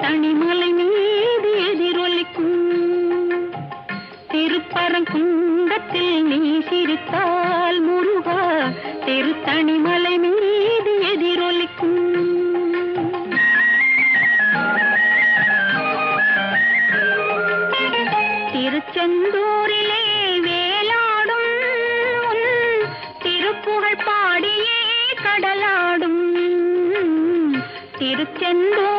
திருத்தணிமலை மீது எதிரொலிக்கும். திருப்பரங்குன்றத்தில் நீ சிரித்தால் முருகா திருத்தணிமலை மீது எதிரொலிக்கும். திருச்செந்தூரிலே வேலாடும் உன் திருப்புகழ் பாடியே கடலாடும். திருச்செந்தூர்